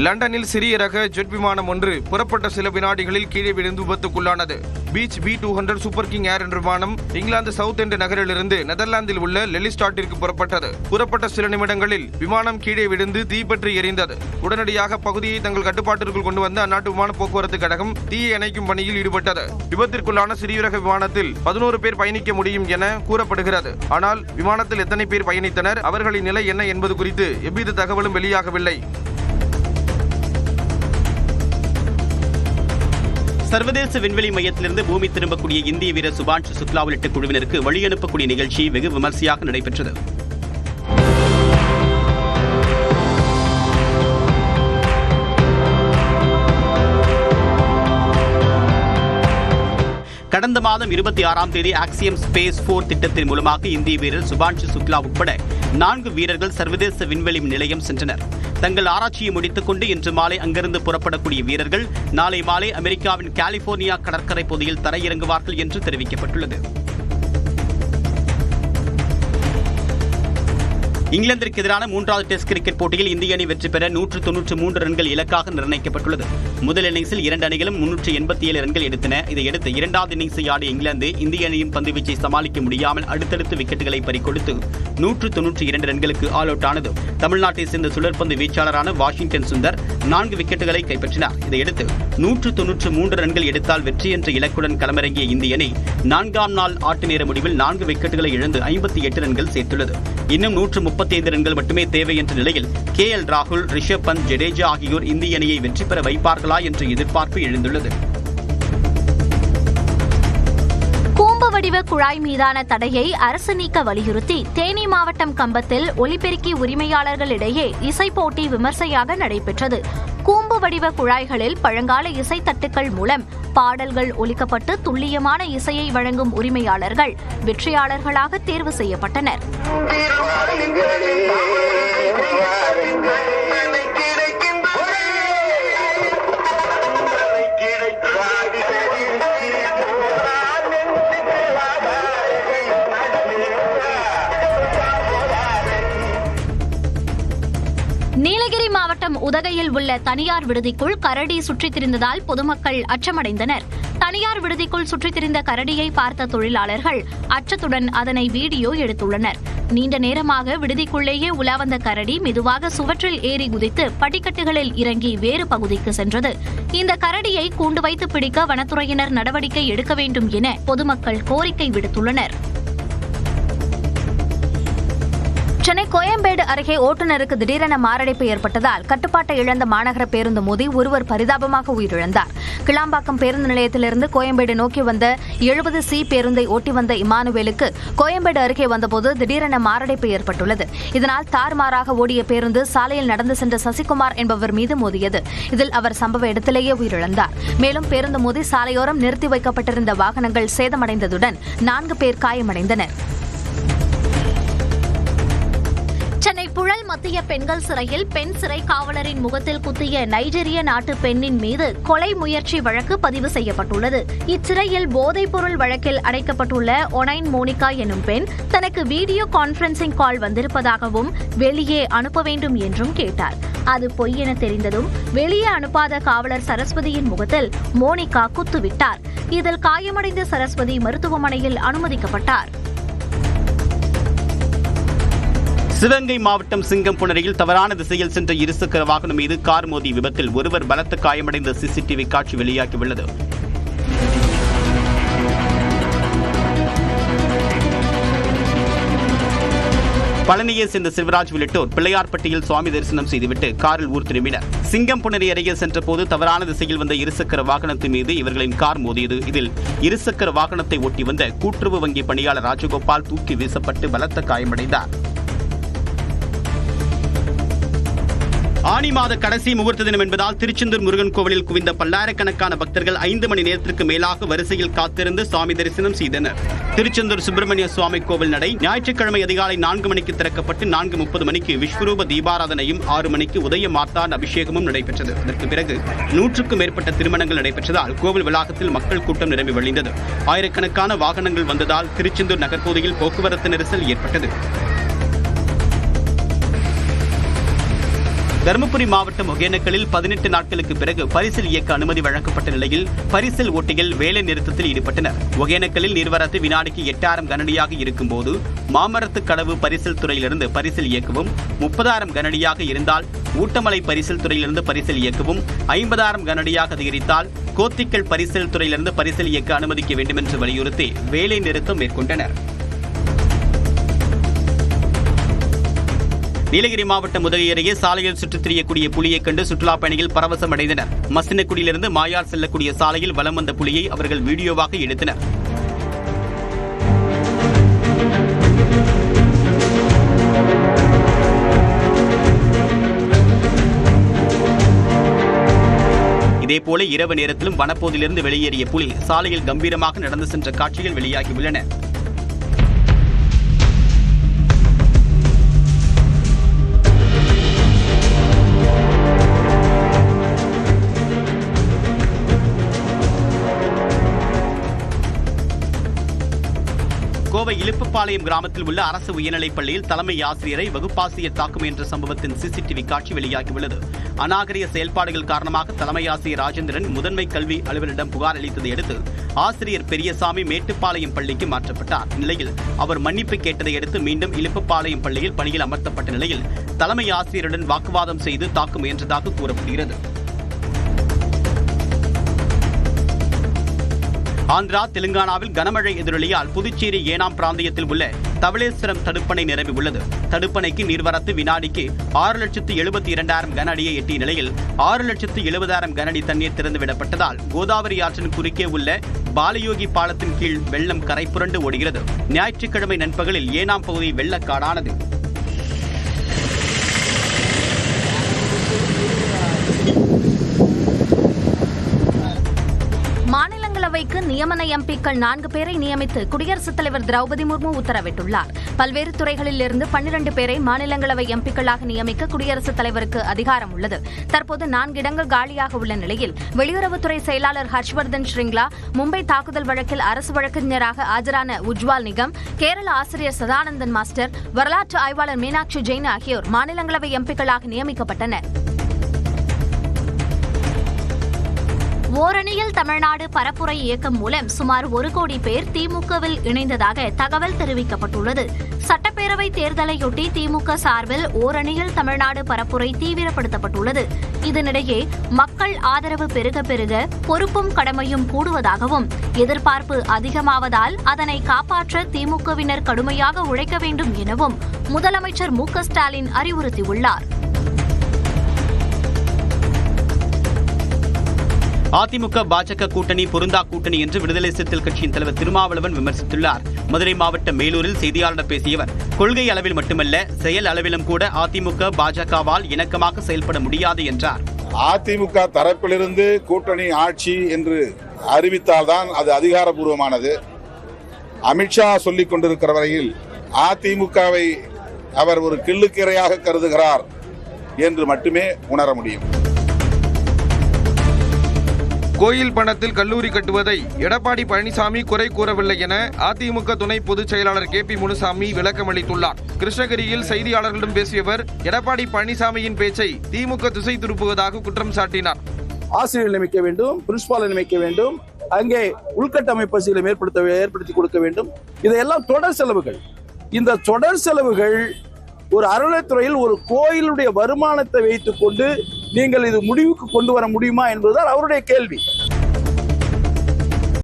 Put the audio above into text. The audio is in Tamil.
லண்டனில் சிறிய ரக ஜெட் விமானம் ஒன்று புறப்பட்ட சில வினாடிகளில் கீழே விழுந்து விபத்துக்குள்ளானது. பீச் B200 சூப்பர் கிங் ஏர் என்ற விமானம் இங்கிலாந்து சவுத் எண்ட் நகரிலிருந்து நெதர்லாந்தில் உள்ள லெலிஸ்டாட்டிற்கு புறப்பட்டது. புறப்பட்ட சில நிமிடங்களில் விமானம் கீழே விழுந்து தீப்பற்றி எரிந்தது. உடனடியாக பகுதியை தங்கள் கட்டுப்பாட்டிற்குள் கொண்டு வந்த அந்நாட்டு விமான போக்குவரத்து கழகம் தீயை அணைக்கும் பணியில் ஈடுபட்டது. விபத்திற்குள்ளான சிறிய ரக விமானத்தில் 11 பேர் பயணிக்க முடியும் என கூறப்படுகிறது. ஆனால் விமானத்தில் எத்தனை பேர் பயணித்தனர், அவர்களின் நிலை என்ன என்பது குறித்து எவ்வித தகவலும் வெளியாகவில்லை. சர்வதேச விண்வெளி மையத்திலிருந்து பூமி திரும்பக்கூடிய இந்திய வீரர் சுபான்ஷு சுக்லா உள்ளிட்ட குழுவினருக்கு வழி அனுப்பக்கூடிய நிகழ்ச்சி வெகு விமர்சையாக நடைபெற்றது. கடந்த மாதம் 26ஆம் தேதி ஆக்சியம் ஸ்பேஸ் 4 திட்டத்தின் மூலமாக இந்திய வீரர் சுபான்ஷு சுக்லா உட்பட 4 வீரர்கள் சர்வதேச விண்வெளி நிலையம் சென்றனர். தங்கள் ஆராய்ச்சியை முடித்துக் கொண்டு இன்று மாலை அங்கிருந்து புறப்படக்கூடிய வீரர்கள் நாளை மாலை அமெரிக்காவின் கலிபோர்னியா கடற்கரை பகுதியில் தரையிறங்குவார்கள் என்று தெரிவிக்கப்பட்டுள்ளது. இங்கிலாந்திற்கு எதிரான 3வது டெஸ்ட் கிரிக்கெட் போட்டியில் இந்திய அணி வெற்றி பெற 193 ரன்கள் இலக்காக நிர்ணயிக்கப்பட்டுள்ளது. முதல் இன்னிங்ஸில் 2 அணிகளும் 387 ரன்கள் எடுத்தன. இதையடுத்து 2வது இன்னிங்ஸை ஆடிய இங்கிலாந்து இந்திய அணியின் பந்துவீச்சை சமாளிக்க முடியாமல் அடுத்தடுத்து விக்கெட்டுகளை பறிகொடுத்து 192 ரன்களுக்கு ஆல் அவுட் ஆனது. தமிழ்நாட்டை சேர்ந்த சுழற்பந்து வீச்சாளரான வாஷிங்டன் சுந்தர் 4 விக்கெட்டுகளை கைப்பற்றினார். இதையடுத்து 193 ரன்கள் எடுத்தால் வெற்றி என்ற இலக்குடன் களமிறங்கிய இந்திய அணி 4ஆம் நாள் ஆட்ட நேர முடிவில் 4 விக்கெட்டுகளை இழந்து 58 ரன்கள் சேர்த்துள்ளது. இன்னும் 135 ரன்கள் மட்டுமே தேவை என்ற நிலையில் KL ராகுல், ரிஷப் பந்த், ஜடேஜா ஆகியோர் இந்திய அணியை வெற்றி பெற வைப்பார்களா என்ற எதிர்பார்ப்பு எழுந்துள்ளது. கூம்பு வடிவ குழாய் மீதான தடையை அரசு நீக்க வலியுறுத்தி தேனி மாவட்டம் கம்பத்தில் ஒலிபெருக்கி உரிமையாளர்களிடையே இசை போட்டி விமர்சையாக நடைபெற்றது. கூம்பு வடிவ குழாய்களில் பழங்கால இசைத்தட்டுக்கள் மூலம் பாடல்கள் ஒலிக்கப்பட்டு துல்லியமான இசையை வழங்கும் உரிமையாளர்கள் வெற்றியாளர்களாக தேர்வு செய்யப்பட்டனர். நீலகிரி மாவட்டம் உதகையில் உள்ள தனியார் விடுதிக்குள் கரடி சுற்றித் திரிந்ததால் பொதுமக்கள் அச்சமடைந்தனர். தனியார் விடுதிக்குள் சுற்றித் திரிந்த கரடியை பார்த்த தொழிலாளர்கள் அச்சத்துடன் அதனை வீடியோ எடுத்துள்ளனர். நீண்ட நேரமாக விடுதிக்குள்ளேயே உலா வந்த கரடி மெதுவாக சுவற்றில் ஏறி குதித்து படிக்கட்டுகளில் இறங்கி வேறு பகுதிக்கு சென்றது. இந்த கரடியை கூண்டு வைத்து பிடிக்க வனத்துறையினர் நடவடிக்கை எடுக்க வேண்டும் என பொதுமக்கள் கோரிக்கை விடுத்துள்ளனர். சென்னை கோயம்பேடு அருகே ஓட்டுநருக்கு திடீரென மாரடைப்பு ஏற்பட்டதால் கட்டுப்பாட்டை இழந்த மாநகர பேருந்து மோதி ஒருவர் பரிதாபமாக உயிரிழந்தார். கிளாம்பாக்கம் பேருந்து நிலையத்திலிருந்து கோயம்பேடு நோக்கி வந்த 70C பேருந்தை ஓட்டி வந்த இமானுவேலுக்கு கோயம்பேடு அருகே வந்தபோது திடீரென மாரடைப்பு ஏற்பட்டுள்ளது. இதனால் தாறுமாறாக ஓடிய பேருந்து சாலையில் நடந்து சென்ற சசிகுமார் என்பவர் மீது மோதியது. இதில் அவர் சம்பவ இடத்திலேயே உயிரிழந்தார். மேலும் பேருந்து மோதி சாலையோரம் நிறுத்தி வைக்கப்பட்டிருந்த வாகனங்கள் சேதமடைந்ததுடன் 4 பேர் காயமடைந்தனர். சென்னை புழல் மத்திய பெண்கள் சிறையில் பெண் சிறை காவலரின் முகத்தில் குத்திய நைஜீரிய நாட்டு பெண்ணின் மீது கொலை முயற்சி வழக்கு பதிவு செய்யப்பட்டுள்ளது. இச்சிறையில் போதைப் பொருள் வழக்கில் அடைக்கப்பட்டுள்ள ஒனைன் மோனிகா எனும் பெண் தனக்கு வீடியோ கான்பரன்சிங் கால் வந்திருப்பதாகவும் வெளியே அனுப்ப வேண்டும் என்றும் கேட்டார். அது பொய் என தெரிந்ததும் வெளியே அனுப்பாத காவலர் சரஸ்வதியின் முகத்தில் மோனிகா குத்துவிட்டார். இதில் காயமடைந்த சரஸ்வதி மருத்துவமனையில் அனுமதிக்கப்பட்டார். சிவகங்கை மாவட்டம் சிங்கம்புணரியில் தவறான திசையில் சென்ற இருசக்கர வாகனம் மீது கார் மோதி விபத்தில் ஒருவர் பலத்த காயமடைந்த சிசிடிவி காட்சி வெளியாகியுள்ளது. பழனியை சேர்ந்த சிவராஜ் உள்ளிட்டோர் பிள்ளையார்பட்டியில் சுவாமி தரிசனம் செய்துவிட்டு காரில் ஊர் திரும்பினர். சிங்கம்புணரி அருகே சென்றபோது தவறான திசையில் வந்த இருசக்கர வாகனத்தின் மீது இவர்களின் கார் மோதியது. இதில் இருசக்கர வாகனத்தை ஓட்டி வந்த கூட்டுறவு வங்கி பணியாளர் ராஜகோபால் தூக்கி வீசப்பட்டு பலத்த காயமடைந்தார். ஆனி மாத கடைசி முகூர்த்த தினம் என்பதால் திருச்செந்தூர் முருகன் கோவிலில் குவிந்த பல்லாயிரக்கணக்கான பக்தர்கள் 5 மணி நேரத்திற்கு மேலாக வரிசையில் காத்திருந்து சுவாமி தரிசனம் செய்தனர். திருச்செந்தூர் சுப்பிரமணிய சுவாமி கோவில் நடை ஞாயிற்றுக்கிழமை அதிகாலை 4 மணிக்கு திறக்கப்பட்டு 4:30 மணிக்கு விஸ்வரூப தீபாராதனையும் 6 மணிக்கு உதய மார்த்தாண்ட அபிஷேகமும் நடைபெற்றது. அதற்கு பிறகு 100க்கும் மேற்பட்ட திருமணங்கள் நடைபெற்றதால் கோவில் வளாகத்தில் மக்கள் கூட்டம் நிரம்பி வழிந்தது. ஆயிரக்கணக்கான வாகனங்கள் வந்ததால் திருச்செந்தூர் நகர்பகுதியில் போக்குவரத்து நெரிசல் ஏற்பட்டது. தருமபுரி மாவட்டம் ஒகேனக்கலில் 18 நாட்களுக்கு பிறகு பரிசில் இயக்க அனுமதி வழங்கப்பட்ட நிலையில் பரிசில் ஓட்டிகள் வேலை நிறுத்தத்தில் ஈடுபட்டனர். ஒகேனக்கலில் நீர்வரத்து வினாடிக்கு 8000 கனஅடியாக இருக்கும்போது மாமரத்து கடவு பரிசில் துறையிலிருந்து பரிசில் இயக்கவும், 30,000 கனஅடியாக இருந்தால் ஊட்டமலை பரிசில் துறையிலிருந்து பரிசில் இயக்கவும், 50,000 கனஅடியாக அதிகரித்தால் கோத்திக்கல் பரிசில் துறையிலிருந்து பரிசில் இயக்க அனுமதிக்க வேண்டும் என்று வலியுறுத்தி வேலை நிறுத்தம் மேற்கொண்டனர். நீலகிரி மாவட்டம் முதகை அருகே சாலையில் சுற்றித் திரியக்கூடிய புலியை கண்டு சுற்றுலாப் பயணிகள் பரவசம் அடைந்தனர். மசினக்குடியிலிருந்து மாயார் செல்லக்கூடிய சாலையில் வலம் வந்த புலியை அவர்கள் வீடியோவாக எடுத்தனர். இதேபோல இரவு நேரத்திலும் வனப்பகுதியிலிருந்து வெளியேறிய புலி சாலையில் கம்பீரமாக நடந்து சென்ற காட்சிகள் வெளியாகியுள்ளன. கோவை இலுப்புப்பாளையம் கிராமத்தில் உள்ள அரசு உயர்நிலைப் பள்ளியில் தலைமை ஆசிரியரை வகுப்பாசிரியர் தாக்கும் முயன்ற சம்பவத்தின் சிசிடிவி காட்சி வெளியாகியுள்ளது. அநாகரிக செயல்பாடுகள் காரணமாக தலைமை ஆசிரியர் ராஜேந்திரன் முதன்மை கல்வி அலுவலரிடம் புகார் அளித்ததை அடுத்து ஆசிரியர் பெரியசாமி மேட்டுப்பாளையம் பள்ளிக்கு மாற்றப்பட்டார். இந்நிலையில் அவர் மன்னிப்பு கேட்டதை அடுத்து மீண்டும் இலுப்புப்பாளையம் பள்ளியில் பணியில் அமர்த்தப்பட்ட நிலையில் தலைமை ஆசிரியருடன் வாக்குவாதம் செய்து தாக்க முயன்றதாக கூறப்படுகிறது. ஆந்திரா, தெலுங்கானாவில் கனமழை எதிரொலியால் புதுச்சேரி ஏனாம் பிராந்தியத்தில் உள்ள தவளேஸ்வரம் தடுப்பணை நிரம்பியுள்ளது. தடுப்பணைக்கு நீர்வரத்து வினாடிக்கு 6,72,000 கன அடியை எட்டிய நிலையில் 6,70,000 கன அடி தண்ணீர் திறந்துவிடப்பட்டதால் கோதாவரி ஆற்றின் குறுக்கே உள்ள பாலயோகி பாலத்தின் கீழ் வெள்ளம் கரை புரண்டு ஓடுகிறது. ஞாயிற்றுக்கிழமை நண்பகலில் ஏனாம் பகுதி வெள்ளக்காடானது. மாநிலங்களவைக்கு நியமன எம்பிக்கள் 4 பேரை நியமித்து குடியரசுத் தலைவர் திரௌபதி முர்மு உத்தரவிட்டுள்ளார். பல்வேறு துறைகளில் இருந்து 12 பேரை மாநிலங்களவை எம்பிக்களாக நியமிக்க குடியரசுத் தலைவருக்கு அதிகாரம் உள்ளது. தற்போது 4 இடங்கள் காலியாக உள்ள நிலையில் வெளியுறவுத்துறை செயலாளர் ஹர்ஷ்வர்தன் ஸ்ரிங்லா, மும்பை தாக்குதல் வழக்கில் அரசு வழக்கறிஞராக ஆஜரான உஜ்வால் நிகம், கேரள ஆசிரியர் சதானந்தன் மாஸ்டர், வரலாற்று ஆய்வாளர் மீனாட்சி ஜெயின் ஆகியோர் மாநிலங்களவை எம்பிக்களாக நியமிக்கப்பட்டனர். ஓரணியில் தமிழ்நாடு பரப்புரை இயக்கம் மூலம் சுமார் 1 கோடி பேர் திமுகவில் இணைந்ததாக தகவல் தெரிவிக்கப்பட்டுள்ளது. சட்டப்பேரவை தேர்தலையொட்டி திமுக சார்பில் ஓரணியில் தமிழ்நாடு பரப்புரை தீவிரப்படுத்தப்பட்டுள்ளது. இதனிடையே மக்கள் ஆதரவு பெருக பெருக பொறுப்பும் கடமையும் கூடுவதாகவும், எதிர்பார்ப்பு அதிகமாவதால் அதனை காப்பாற்ற திமுகவினர் கடுமையாக உழைக்க வேண்டும் எனவும் முதலமைச்சர் மு க ஸ்டாலின் அறிவுறுத்தியுள்ளார். அதிமுக பாஜக கூட்டணி பொருந்தா கூட்டணி என்று விடுதலை சிறுத்தைகள் கட்சியின் தலைவர் திருமாவளவன் விமர்சித்துள்ளார். மதுரை மாவட்டம் மேலூரில் செய்தியாளர்களிடம் பேசிய அவர், கொள்கை அளவில் மட்டுமல்ல செயல் அளவிலும் கூட அதிமுக பாஜகவால் இணக்கமாக செயல்பட முடியாது என்றார். அதிமுக தரப்பிலிருந்து கூட்டணி ஆட்சி என்று அறிவித்தால்தான் அது அதிகாரப்பூர்வமானது. அமித்ஷா சொல்லிக் கொண்டிருக்கிற வரையில் அதிமுகவை அவர் ஒரு கிள்ளுக்கீரையாக கருதுகிறார் என்று மட்டுமே உணர முடியும். கோயில் பணத்தில் கல்லூரி கட்டுவதை எடப்பாடி பழனிசாமி குறை கூறவில்லை என அதிமுக துணை பொதுச் செயலாளர் கே.பி. முனுசாமி விளக்கமளித்துள்ளார். கிருஷ்ணகிரியில் செய்தியாளர்களிடம் பேசியவர் எடப்பாடி பழனிசாமியின் பேச்சை திமுக திசை திருப்புவதாக குற்றம் சாட்டினார். ஆசிரியர் நியமிக்க வேண்டும், பிரின்சிபாலை நியமிக்க வேண்டும், அங்கே உள்கட்டமைப்பு வசதிகளை ஏற்படுத்தி கொடுக்க வேண்டும். இதையெல்லாம் தொடர் செலவுகள். இந்த தொடர் செலவுகள் ஒரு அறநிலையத்துறையில் ஒரு கோயிலுடைய வருமானத்தை வைத்துக் கொண்டு நீங்கள் இது முடிவுக்கு கொண்டு வர முடியுமா என்பதுதான் அவருடைய கேள்வி.